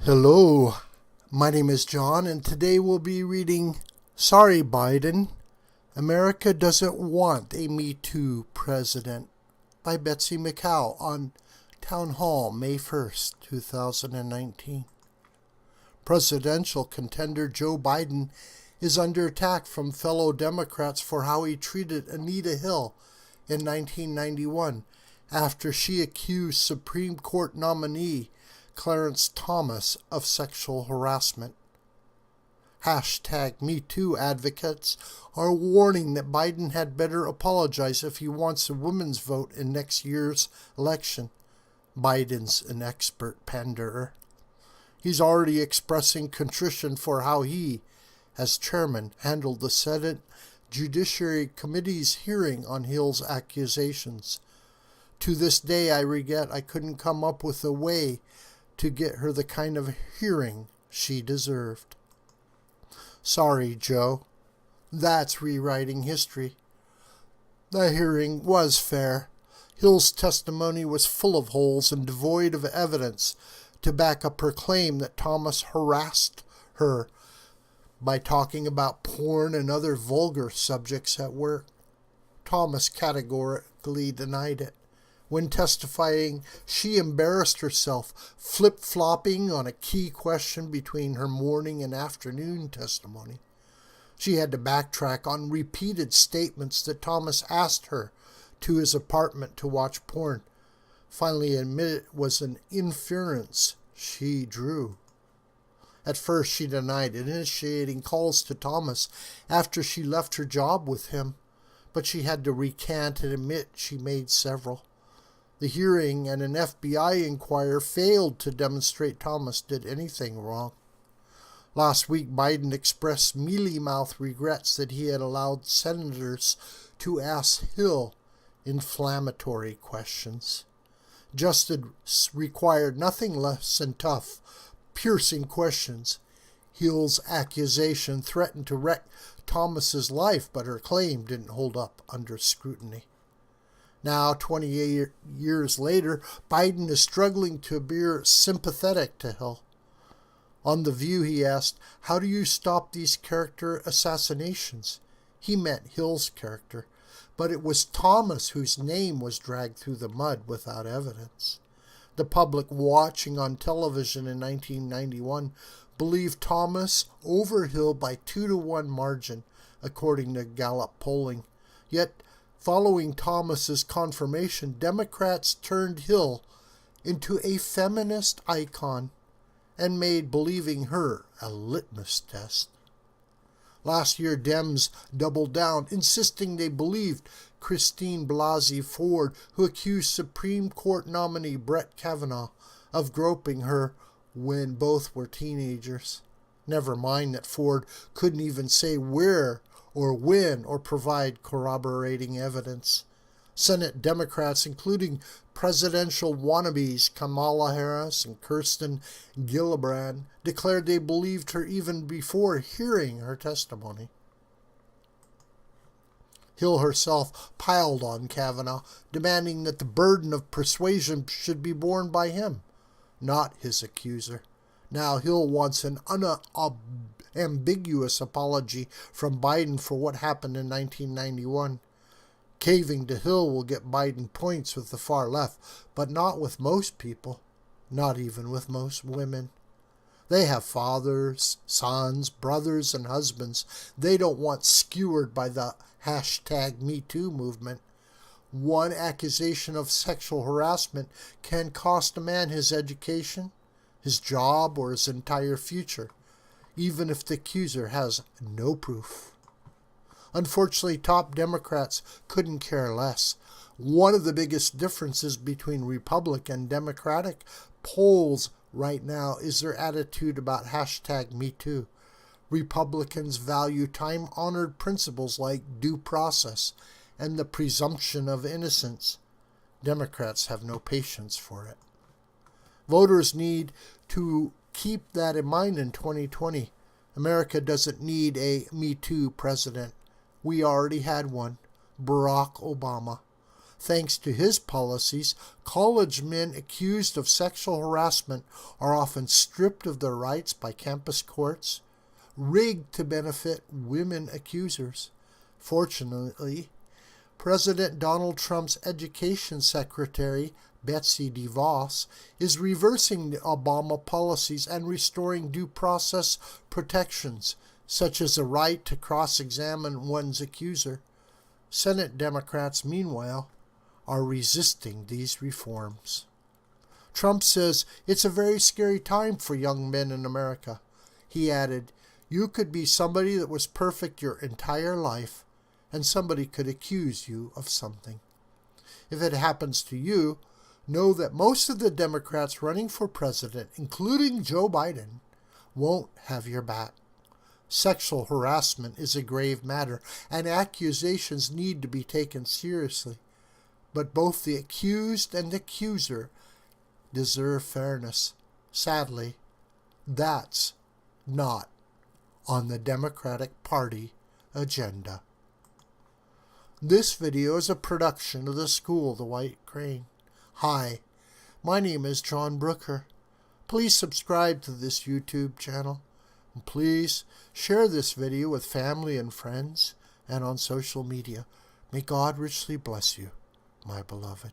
Hello, my name is John, and today we'll be reading Sorry, Biden, America Doesn't Want a Me Too President by Betsy McCaughey on Townhall, May 1st, 2019. Presidential contender Joe Biden is under attack from fellow Democrats for how he treated Anita Hill in 1991 after she accused Supreme Court nominee Clarence Thomas of sexual harassment. #MeToo advocates are warning that Biden had better apologize if he wants a women's vote in next year's election. Biden's an expert panderer. He's already expressing contrition for how he, as chairman, handled the Senate Judiciary Committee's hearing on Hill's accusations. To this day, I regret I couldn't come up with a way to get her the kind of hearing she deserved. Sorry, Joe. That's rewriting history. The hearing was fair. Hill's testimony was full of holes and devoid of evidence to back up her claim that Thomas harassed her by talking about porn and other vulgar subjects at work. Thomas categorically denied it. When testifying, she embarrassed herself, flip-flopping on a key question between her morning and afternoon testimony. She had to backtrack on repeated statements that Thomas asked her to his apartment to watch porn. Finally admitted it was an inference she drew. At first, she denied initiating calls to Thomas after she left her job with him, but she had to recant and admit she made several. The hearing and an FBI inquiry failed to demonstrate Thomas did anything wrong. Last week, Biden expressed mealy-mouthed regrets that he had allowed senators to ask Hill inflammatory questions. Justice required nothing less than tough, piercing questions. Hill's accusation threatened to wreck Thomas's life, but her claim didn't hold up under scrutiny. Now, 28 years later, Biden is struggling to appear sympathetic to Hill. On The View, he asked, "How do you stop these character assassinations?" He meant Hill's character, but it was Thomas whose name was dragged through the mud without evidence. The public watching on television in 1991 believed Thomas over Hill by 2-1 margin, according to Gallup polling. Yet, following Thomas's confirmation, Democrats turned Hill into a feminist icon and made believing her a litmus test. Last year, Dems doubled down, insisting they believed Christine Blasey Ford, who accused Supreme Court nominee Brett Kavanaugh of groping her when both were teenagers. Never mind that Ford couldn't even say where or when or provide corroborating evidence. Senate Democrats, including presidential wannabes Kamala Harris and Kirsten Gillibrand, declared they believed her even before hearing her testimony. Hill herself piled on Kavanaugh, demanding that the burden of persuasion should be borne by him, not his accuser. Now Hill wants an unambiguous apology from Biden for what happened in 1991. Caving to Hill will get Biden points with the far left, but not with most people, not even with most women. They have fathers, sons, brothers, and husbands they don't want skewered by the #MeToo movement. One accusation of sexual harassment can cost a man his education, his job, or his entire future, even if the accuser has no proof. Unfortunately, top Democrats couldn't care less. One of the biggest differences between Republican and Democratic polls right now is their attitude about #MeToo. Republicans value time-honored principles like due process and the presumption of innocence. Democrats have no patience for it. Voters need to keep that in mind in 2020. America doesn't need a Me Too president. We already had one, Barack Obama. Thanks to his policies, college men accused of sexual harassment are often stripped of their rights by campus courts, rigged to benefit women accusers. Fortunately, President Donald Trump's education secretary, Betsy DeVos, is reversing the Obama policies and restoring due process protections, such as the right to cross-examine one's accuser. Senate Democrats, meanwhile, are resisting these reforms. Trump says it's a very scary time for young men in America. He added, "You could be somebody that was perfect your entire life, and somebody could accuse you of something. If it happens to you, know that most of the Democrats running for president, including Joe Biden, won't have your back. Sexual harassment is a grave matter, and accusations need to be taken seriously. But both the accused and accuser deserve fairness. Sadly, that's not on the Democratic Party agenda." This video is a production of the School of the White Crane. Hi, my name is John Brooker. Please subscribe to this YouTube channel. And please share this video with family and friends and on social media. May God richly bless you, my beloved.